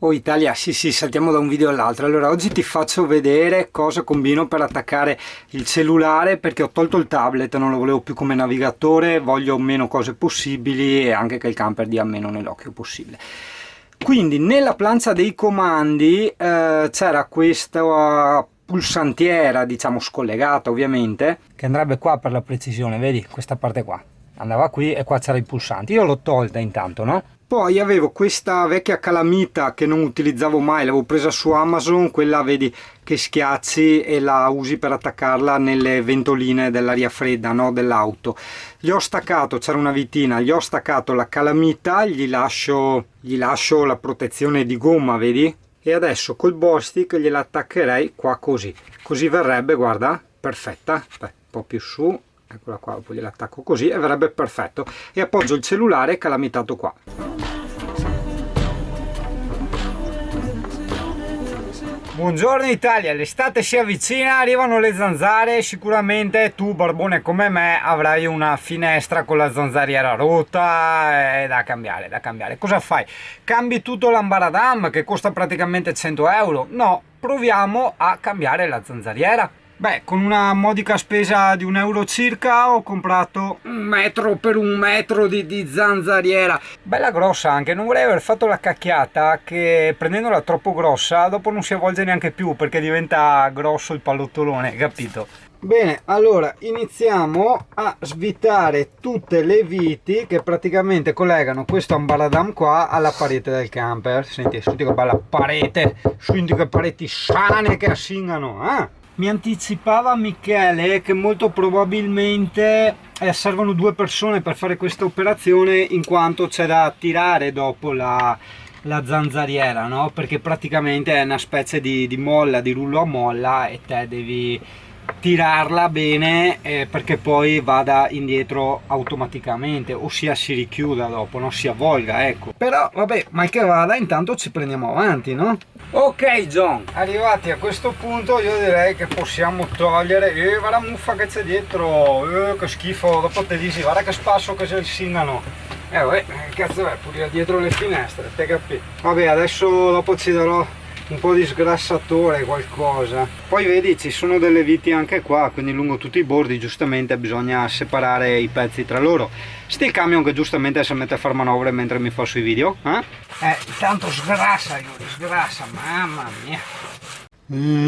Oh Italia, sì, saltiamo da un video all'altro. Allora, oggi ti faccio vedere cosa combino per attaccare il cellulare, perché ho tolto il tablet, non lo volevo più come navigatore, voglio meno cose possibili e anche che il camper dia meno nell'occhio possibile. Quindi nella plancia dei comandi c'era questa pulsantiera, diciamo scollegata ovviamente, che andrebbe qua per la precisione, vedi questa parte qua, andava qui e qua c'era i pulsanti. Io l'ho tolta intanto, no? Poi avevo questa vecchia calamita che non utilizzavo mai, l'avevo presa su Amazon, quella vedi che schiacci e la usi per attaccarla nelle ventoline dell'aria fredda, no? Dell'auto. Gli ho staccato, c'era una vitina, gli ho staccato la calamita, gli lascio la protezione di gomma, vedi? E adesso col Bostik gliela attaccherei qua così verrebbe, guarda, perfetta. Aspetta, un po' più su, eccola qua, poi gliel'attacco così e verrebbe perfetto. E appoggio il cellulare calamitato qua. Buongiorno Italia, l'estate si avvicina, arrivano le zanzare, sicuramente tu barbone come me avrai una finestra con la zanzariera rotta, è da cambiare, Cosa fai? Cambi tutto l'ambaradam che costa praticamente 100 euro? No, proviamo a cambiare la zanzariera. Beh, con una modica spesa di €1 circa ho comprato 1 metro per 1 metro di zanzariera. Bella grossa anche, non vorrei aver fatto la cacchiata che prendendola troppo grossa dopo non si avvolge neanche più perché diventa grosso il pallottolone, capito? Bene, allora iniziamo a svitare tutte le viti che praticamente collegano questo ambaradam qua alla parete del camper. Senti che bella parete, senti che pareti sane che assingano, eh? Mi anticipava Michele che molto probabilmente servono 2 persone per fare questa operazione, in quanto c'è da tirare dopo la zanzariera, no? Perché praticamente è una specie di molla, di rullo a molla, e te devi tirarla bene perché poi vada indietro automaticamente, ossia si richiuda dopo, non si avvolga, ecco. Però vabbè, mal che vada, intanto ci prendiamo avanti, no? Ok John, arrivati a questo punto io direi che possiamo togliere, guarda la muffa che c'è dietro, che schifo, dopo te dici guarda che spasso che si singano. Vabbè, cazzo è, pure dietro le finestre, te capi? Vabbè, adesso dopo ci darò un po' di sgrassatore, qualcosa. Poi vedi ci sono delle viti anche qua, quindi lungo tutti i bordi giustamente bisogna separare i pezzi tra loro. Sti camion che giustamente si mette a fare manovre mentre mi fa sui video, tanto sgrassa, sgrassa, mamma mia.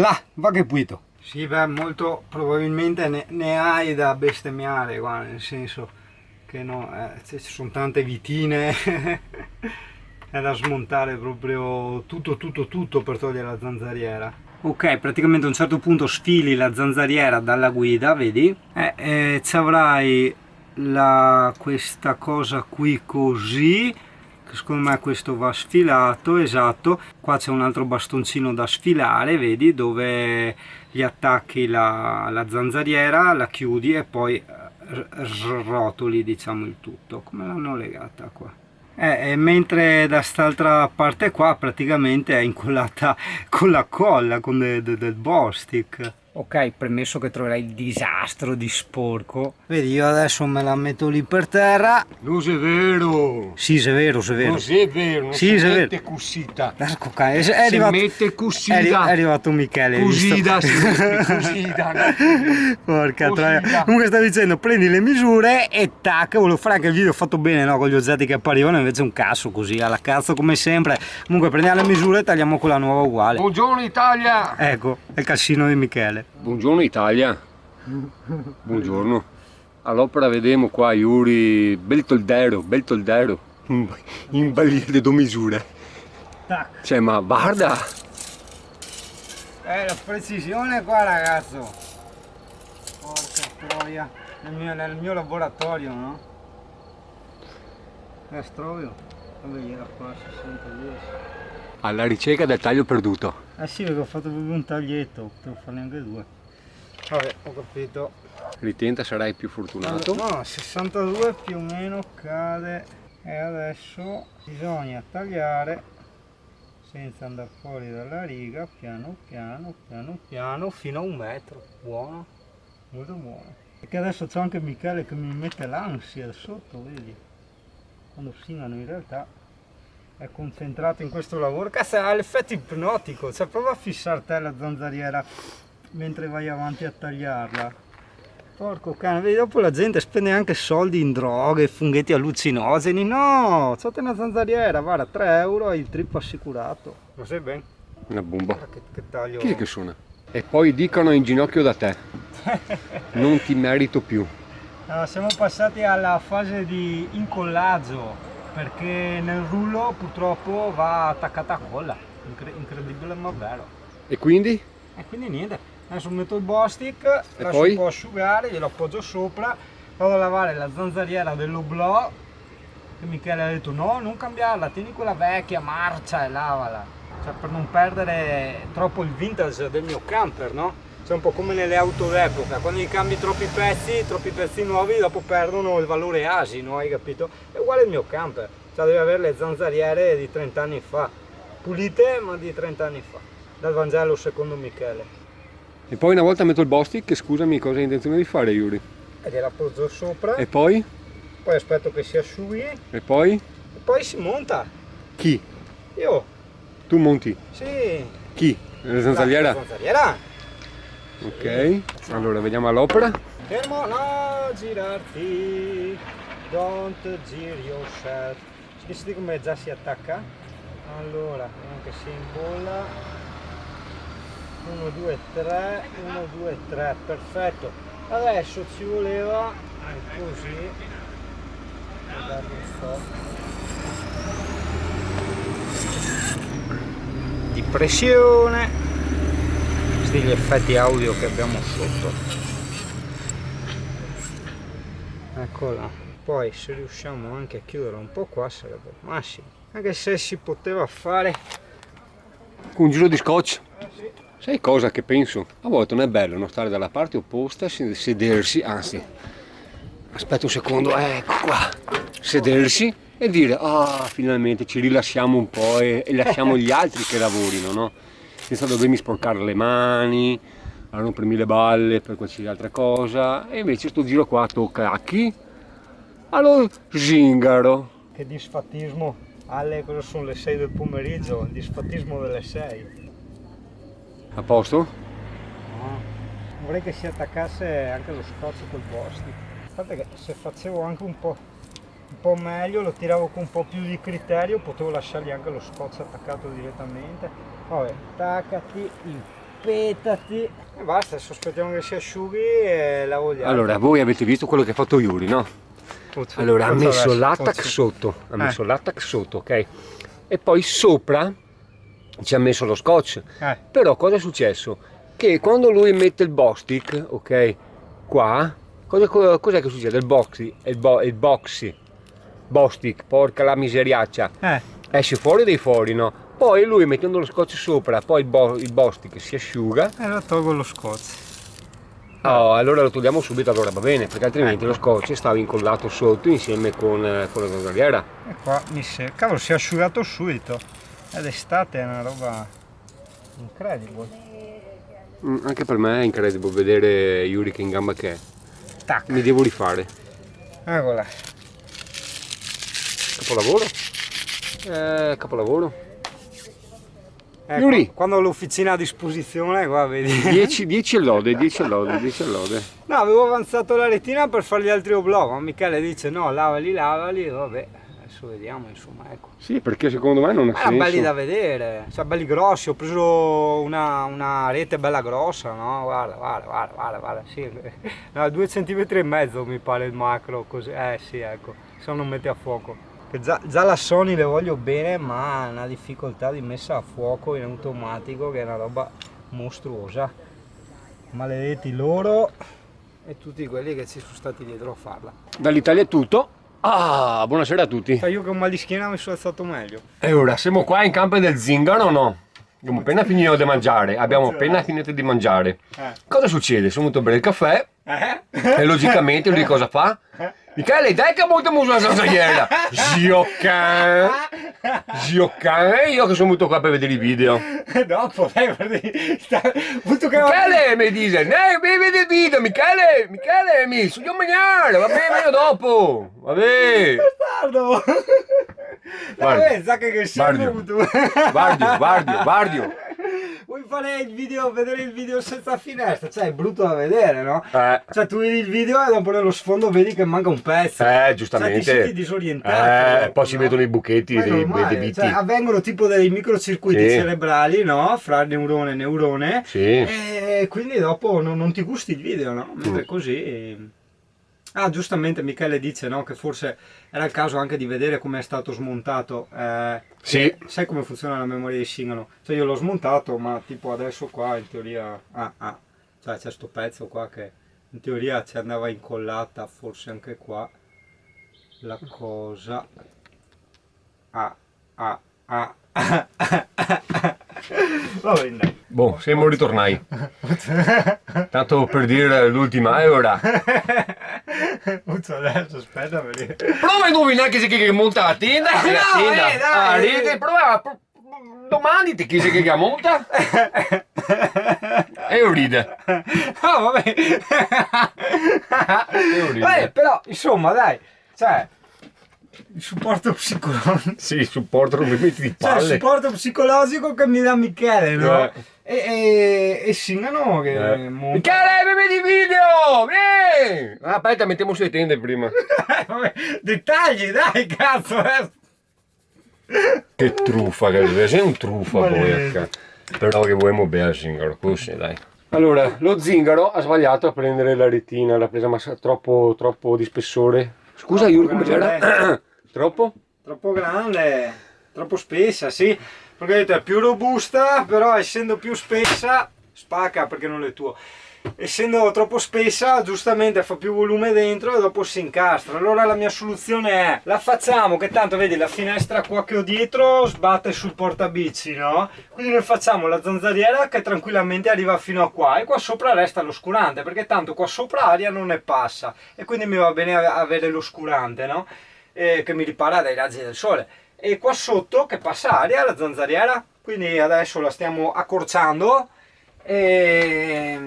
Là, va che puito. Sì, beh, molto probabilmente ne hai da bestemmiare qua, nel senso che no, ci sono tante vitine. È da smontare proprio tutto per togliere la zanzariera. Ok, praticamente a un certo punto sfili la zanzariera dalla guida, vedi? Ci avrai questa cosa qui così, che secondo me questo va sfilato, esatto. Qua c'è un altro bastoncino da sfilare, vedi, dove gli attacchi la zanzariera, la chiudi e poi srotoli, diciamo, il tutto. Come l'hanno legata qua? Mentre da quest'altra parte qua praticamente è incollata con la colla, con del Bostik. Ok, premesso che troverai il disastro di sporco. Vedi, io adesso me la metto lì per terra. Non è vero! Sì, è vero. Non è vero, non sì, si è mette vero. Cussita. È mette cussita. È arrivato Michele. Cusida, si mette cusida. Porca troia. Comunque stavo dicendo, prendi le misure e tac, volevo fare anche il video fatto bene, no? Con gli oggetti che apparivano, invece un cazzo così, alla cazzo come sempre. Comunque prendiamo le misure e tagliamo quella nuova uguale. Buongiorno Italia! Ecco, è il cassino di Michele. Buongiorno Italia! Buongiorno! All'opera vedemo qua Yuri, bel toldero, in balia di 2 misure. Tac. Cioè, ma guarda! La precisione qua, ragazzo! Porca troia! Nel mio laboratorio, no? Strovio. Vabbè, era qua 62. Alla ricerca del taglio perduto. Sì, perché ho fatto proprio un taglietto, potevo farne anche 2. Vabbè, ho capito. Ritenta sarai più fortunato. No, 62 più o meno cade. E adesso bisogna tagliare senza andare fuori dalla riga, piano piano, fino a 1 metro. Buono, molto buono. Perché adesso c'è anche Michele che mi mette l'ansia sotto, vedi? Quando singano in realtà è concentrato in questo lavoro. Cazzo, ha l'effetto ipnotico, cioè prova a fissare te la zanzariera mentre vai avanti a tagliarla. Porco cane, vedi, dopo la gente spende anche soldi in droghe, funghetti allucinogeni. No, c'è una zanzariera, guarda, 3 euro e il trip assicurato. Lo sai bene? Una bomba. Che taglio. Chi è che suona? E poi dicono in ginocchio da te. Non ti merito più. Allora, siamo passati alla fase di incollaggio, perché nel rullo purtroppo va attaccata a colla. Incredibile ma vero. E quindi? E quindi niente, adesso metto il Bostik, lascio poi? un po' asciugare, glielo appoggio sopra, vado a lavare la zanzariera dell'Oblò, che Michele ha detto no, non cambiarla, tieni quella vecchia, marcia e lavala, cioè per non perdere troppo il vintage del mio camper, no? Cioè un po' come nelle auto d'epoca, quando gli cambi troppi pezzi nuovi, dopo perdono il valore asino, hai capito? È uguale il mio camper, cioè deve avere le zanzariere di 30 anni fa, pulite ma di 30 anni fa, dal Vangelo secondo Michele. E poi una volta metto il Bostik, scusami, cosa hai intenzione di fare, Yuri? E gliela appoggio sopra, E poi? poi aspetto che si asciughi E poi? e poi si monta. Chi? Io, Tu monti? sì, Chi? La zanzariera? la zanzariera. Ok, allora vediamo all'opera. Fermo, no, girarti, don't gear yourself. Senti come già si attacca? Allora, vediamo che si imbolla. 1, 2, 3, 1, 2, 3, perfetto. Adesso ci voleva così, dargli un po' di pressione. Questi gli effetti audio che abbiamo sotto. Eccola. Poi se riusciamo anche a chiudere un po' qua sarebbe il massimo. Anche se si poteva fare. Un giro di scotch. Sì. Sai cosa che penso? A volte non è bello non stare dalla parte opposta, sedersi, anzi, aspetta un secondo, ecco qua, sedersi e dire, ah, finalmente ci rilassiamo un po' e lasciamo gli altri che lavorino, no? Senza dovermi sporcare le mani, a rompermi le balle per qualsiasi altra cosa, e invece sto giro qua tocca a chi? Allo zingaro. Che disfattismo. Alle cosa sono le 6 del pomeriggio, il disfattismo delle 6. A posto? No. Vorrei che si attaccasse anche lo scotch col Bostik. Guardate che se facevo anche un po' meglio, lo tiravo con un po' più di criterio, potevo lasciargli anche lo scotch attaccato direttamente. Vabbè, attaccati, impetati e basta, adesso aspettiamo che si asciughi e la vogliamo. Allora, voi avete visto quello che ha fatto Yuri, no? Allora, ha messo l'attack sotto, ok? E poi sopra ci ha messo lo scotch. Però cosa è successo? Che quando lui mette il Bostik, ok, qua, cos'è che succede? Il Bostik, porca la miseriaccia, esce fuori dei fori, no? Poi lui mettendo lo scotch sopra, poi il Bostik si asciuga. E allora tolgo lo scotch. Oh, allora lo togliamo subito, allora va bene, perché altrimenti lo scotch stava incollato sotto insieme con la zanzariera. E qua cavolo, si è asciugato subito. Ed estate è una roba incredibile. Anche per me è incredibile vedere Yuri che in gamba che è. Tac. Mi devo rifare. Eccola. Capolavoro? Capolavoro. Ecco, Yuri. Quando ho l'officina a disposizione, qua vedi. 10 lode. No, avevo avanzato la retina per fare gli altri oblò, ma Michele dice no, lavali, vabbè, adesso vediamo, insomma, ecco. Sì, perché secondo me non ha Erano senso. belli da vedere, cioè belli grossi, ho preso una rete bella grossa, no? Guarda, sì. No, 2,5 cm mi pare il macro, così, sì, ecco, se non metti a fuoco. Che già la Sony le voglio bene, ma ha una difficoltà di messa a fuoco in automatico che è una roba mostruosa. Maledetti loro e tutti quelli che ci sono stati dietro a farla. Dall'Italia è tutto. Ah, buonasera a tutti. Cioè, io che ho un mal di schiena mi sono alzato meglio. E ora siamo qua in campo del zingaro o no? Abbiamo appena finito di mangiare. Cosa succede? Sono venuto a bere il caffè e logicamente lui cosa fa? Michele, dai che molto muso la zanzariera! Gioccan! Io che sono venuto qua per vedere i video. Dopo, dai, Michele mi dice, vedi il video, Michele, mi voglio mangiare, va bene, meglio dopo, va bene. Bastardo! Sa che sei avuto. Guardio. Vuoi fare il video, vedere il video senza finestra? Cioè è brutto da vedere, no? Cioè tu vedi il video e dopo nello sfondo vedi che manca un pezzo. Giustamente. Cioè ti senti disorientato. Poi si vedono i buchetti dei biti. Cioè, avvengono tipo dei microcircuiti cerebrali, no? Fra neurone e neurone. Sì. E quindi dopo non ti gusti il video, no? Mentre così... Ah, giustamente Michele dice, no, che forse era il caso anche di vedere come è stato smontato. Sì. Sai come funziona la memoria di Singano? Cioè io l'ho smontato, ma tipo adesso qua in teoria... cioè c'è sto pezzo qua che in teoria ci andava incollata, forse anche qua, la cosa... Va bene, dai. Boh, siamo ritornati. Tanto per dire l'ultima, e ora? Adesso aspetta perché... Prova a indovinare chi si che monta la tenda. Dai. Prova, domani ti chi si che monta. E ride. No, vabbè. Però, insomma, dai, cioè... Il supporto psicologico. Sì, il supporto non mi metti di palle. Cioè, il supporto psicologico che mi dà Michele, no? E Singano che... Michele, mi vedi video! Vieni! Aspetta, mettiamo sulle tende prima. Vabbè, dettagli, dai, cazzo! Che truffa che sei un truffa poi. Però che vuoi bene Zingaro, così dai. Allora, lo Zingaro ha sbagliato a prendere la retina, l'ha presa ma troppo di spessore. Scusa Yuri, come c'era? Troppo? Troppo grande, troppo spessa, sì. Perché ho detto è più robusta, però essendo più spessa, spacca perché non è tuo. Essendo troppo spessa, giustamente fa più volume dentro e dopo si incastra. Allora la mia soluzione è, la facciamo, che tanto vedi la finestra qua che ho dietro sbatte sul portabici, no? Quindi noi facciamo la zanzariera che tranquillamente arriva fino a qua e qua sopra resta l'oscurante, perché tanto qua sopra aria non ne passa e quindi mi va bene avere l'oscurante, no? Che mi ripara dai raggi del sole. E qua sotto che passa aria la zanzariera, quindi adesso la stiamo accorciando e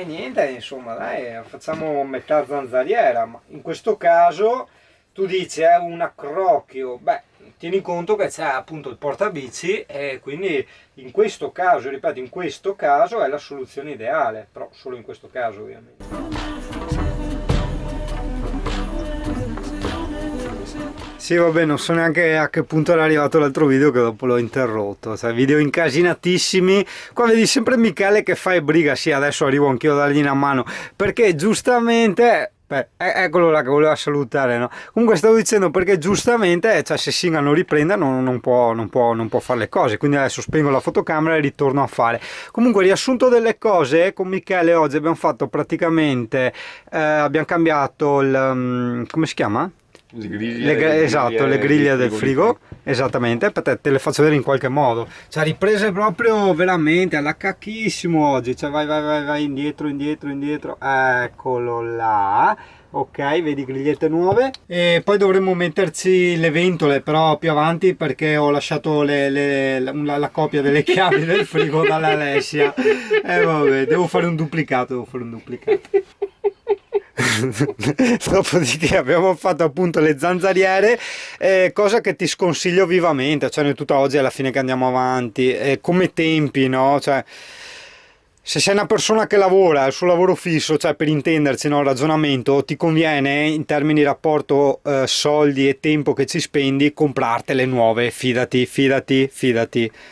niente, insomma, dai, facciamo metà zanzariera, ma in questo caso tu dici è un accrocchio, beh, tieni conto che c'è appunto il portabici e quindi in questo caso, ripeto, in questo caso è la soluzione ideale, però solo in questo caso ovviamente. Sì, vabbè, non so neanche a che punto era arrivato l'altro video che dopo l'ho interrotto, cioè video incasinatissimi. Qua vedi sempre Michele che fa e briga, sì, adesso arrivo anch'io a dargli una mano, perché giustamente... eccolo là che voleva salutare, no? Comunque stavo dicendo perché giustamente, cioè se Singa non riprenda non può fare le cose, quindi adesso spengo la fotocamera e ritorno a fare. Comunque riassunto delle cose, con Michele oggi abbiamo fatto praticamente, abbiamo cambiato il... come si chiama? Le griglie, esatto, le griglie del frigo, esattamente, te le faccio vedere in qualche modo, cioè riprese proprio veramente alla cacchissimo oggi, cioè vai indietro, eccolo là, ok, vedi grigliette nuove e poi dovremmo metterci le ventole però più avanti perché ho lasciato la copia delle chiavi del frigo dall'Alessia e vabbè, devo fare un duplicato. Dopodiché abbiamo fatto appunto le zanzariere, cosa che ti sconsiglio vivamente, cioè noi tutta oggi alla fine che andiamo avanti, come tempi, no? Cioè, se sei una persona che lavora il suo lavoro fisso, cioè per intenderci, no, ragionamento, ti conviene in termini di rapporto soldi e tempo che ci spendi comprartele nuove, fidati,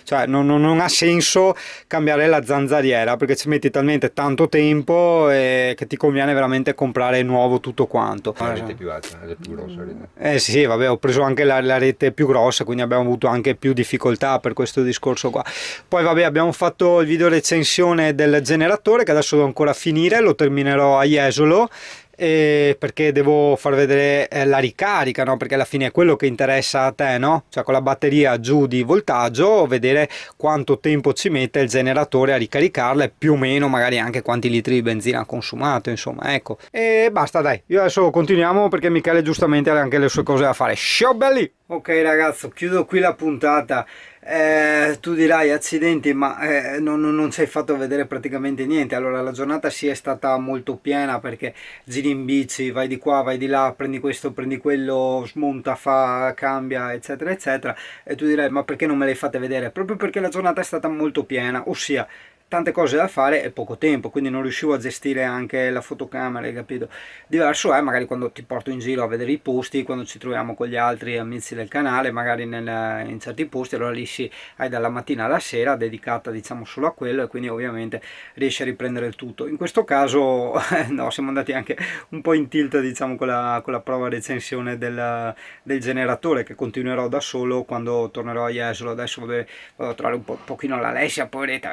cioè non ha senso cambiare la zanzariera perché ci metti talmente tanto tempo che ti conviene veramente comprare nuovo tutto quanto. La rete più alta, la più grossa sì, vabbè, ho preso anche la rete più grossa, quindi abbiamo avuto anche più difficoltà per questo discorso qua. Poi vabbè, abbiamo fatto il video recensione del generatore che adesso devo ancora finire, lo terminerò a Jesolo perché devo far vedere la ricarica, no? Perché alla fine è quello che interessa a te, no? Cioè con la batteria giù di voltaggio vedere quanto tempo ci mette il generatore a ricaricarla e più o meno magari anche quanti litri di benzina ha consumato, insomma, ecco. E basta, dai, io adesso continuiamo perché Michele giustamente ha anche le sue cose da fare. Ciao belli! Ok ragazzo, chiudo qui la puntata. Tu dirai accidenti, ma non ci hai fatto vedere praticamente niente. Allora la giornata sì è stata molto piena perché giri in bici, vai di qua, vai di là, prendi questo, prendi quello, smonta, fa, cambia, eccetera, eccetera. E tu dirai, ma perché non me le fate vedere? Proprio perché la giornata è stata molto piena, ossia tante cose da fare e poco tempo, quindi non riuscivo a gestire anche la fotocamera, hai capito? Diverso è magari quando ti porto in giro a vedere i posti, quando ci troviamo con gli altri amici del canale, magari in certi posti, allora lì sì, hai dalla mattina alla sera dedicata diciamo solo a quello e quindi ovviamente riesci a riprendere il tutto. In questo caso no, siamo andati anche un po' in tilt diciamo con la prova recensione del generatore che continuerò da solo quando tornerò a Jesolo. Adesso vabbè, vado a trovare un pochino l'Alessia, poveretta,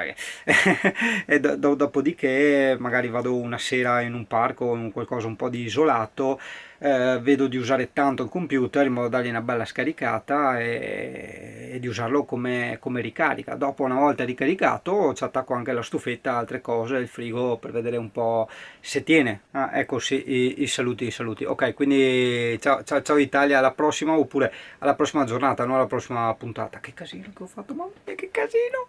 e dopodiché magari vado una sera in un parco, in qualcosa un po' di isolato, vedo di usare tanto il computer in modo da dargli una bella scaricata e di usarlo come ricarica. Dopo una volta ricaricato ci attacco anche la stufetta, altre cose, il frigo per vedere un po' se tiene. Ecco sì, i saluti, i saluti. Ok, quindi ciao, ciao, ciao Italia, alla prossima oppure alla prossima giornata, non alla prossima puntata. Che casino che ho fatto, mamma mia, che casino!